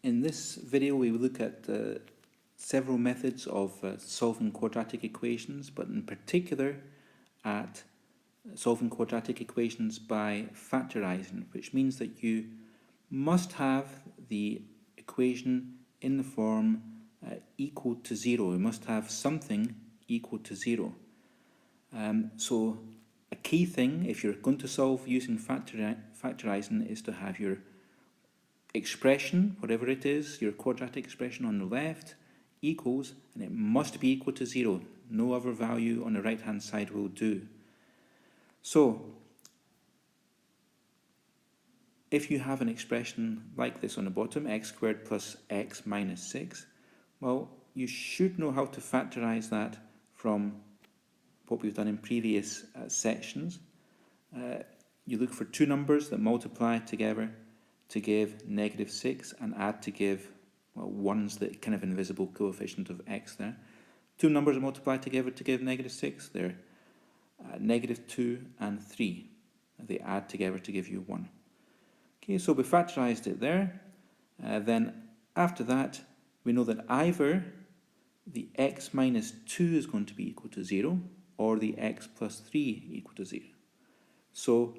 In this video we will look at several methods of solving quadratic equations, but in particular at solving quadratic equations by factorizing, which means that you must have the equation in the form equal to 0. You must have something equal to 0. So a key thing if you're going to solve using factorizing is to have your expression, whatever it is, your quadratic expression on the left equals, and it must be equal to 0. No other value on the right hand side will do. So if you have an expression like this on the bottom, x squared plus x minus 6, well, you should know how to factorize that from what we've done in previous sections. You look for two numbers that multiply together to give negative 6 and add to give, well, 1's the kind of invisible coefficient of x there. Two numbers that multiply together to give negative 6, they're negative 2 and 3. They add together to give you 1. Okay, so we factorized it there. Then after that, we know that either the x minus 2 is going to be equal to 0 or the x plus 3 equal to 0. So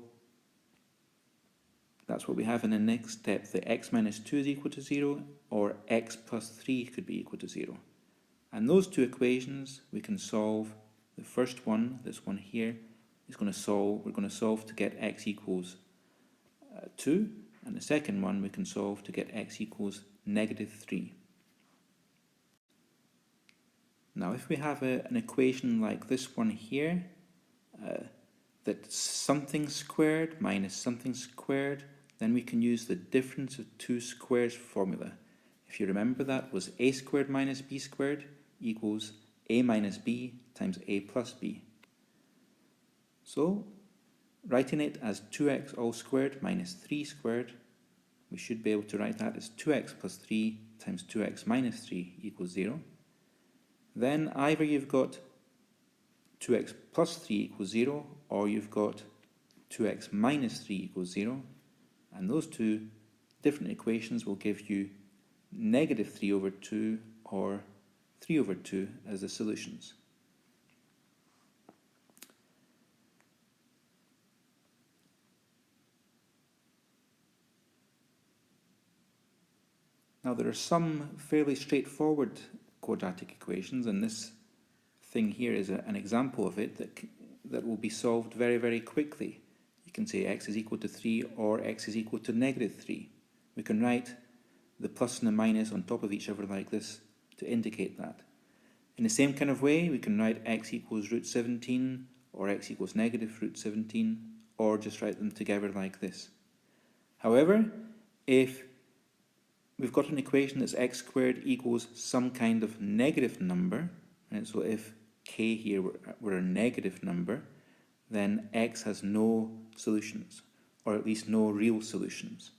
that's what we have in the next step. The x minus 2 is equal to 0 or x plus 3 could be equal to 0. And those two equations we can solve. The first one, this one here, is going to solve. We're going to solve to get x equals 2, and the second one we can solve to get x equals negative 3. Now if we have an equation like this one here, that something squared minus something squared, then we can use the difference of two squares formula. If you remember, that was a squared minus b squared equals a minus b times a plus b. So writing it as 2x all squared minus 3 squared, we should be able to write that as 2x plus 3 times 2x minus 3 equals 0. Then either you've got 2x plus 3 equals 0, or you've got 2x minus 3 equals 0, and those two different equations will give you negative 3 over 2 or 3 over 2 as the solutions. Now there are some fairly straightforward quadratic equations, and this thing here is an example of it that will be solved very, very quickly. You can say x is equal to 3 or x is equal to negative 3. We can write the plus and the minus on top of each other like this to indicate that. In the same kind of way, we can write x equals root 17 or x equals negative root 17, or just write them together like this. However, if we've got an equation that's x squared equals some kind of negative number, right? So if k here were a negative number, then x has no solutions, or at least no real solutions.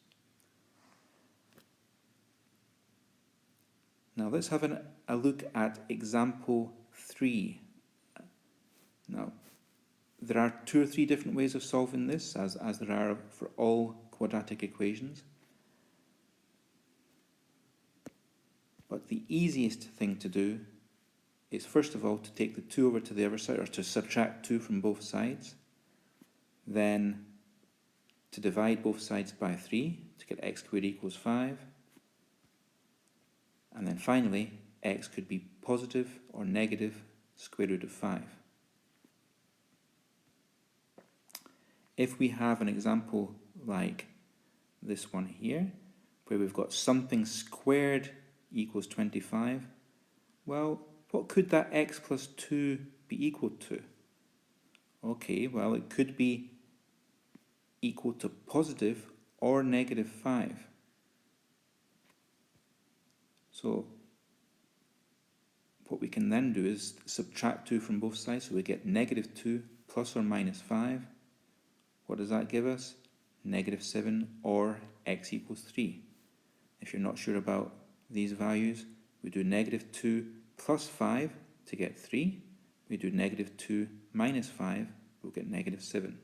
Now let's have a look at example 3. Now, there are 2 or 3 different ways of solving this, as there are for all quadratic equations. But the easiest thing to do is first of all to take the 2 over to the other side, or to subtract 2 from both sides. Then to divide both sides by 3 to get x squared equals 5. And then finally, x could be positive or negative square root of 5. If we have an example like this one here, where we've got something squared equals 25, well, what could that x plus 2 be equal to? Okay, well, it could be equal to positive or negative 5. So what we can then do is subtract 2 from both sides, so we get negative 2 plus or minus 5. What does that give us? Negative 7 or x equals 3. If you're not sure about these values, we do negative 2 plus 5 to get 3. We do negative 2 minus 5, we'll get negative 7.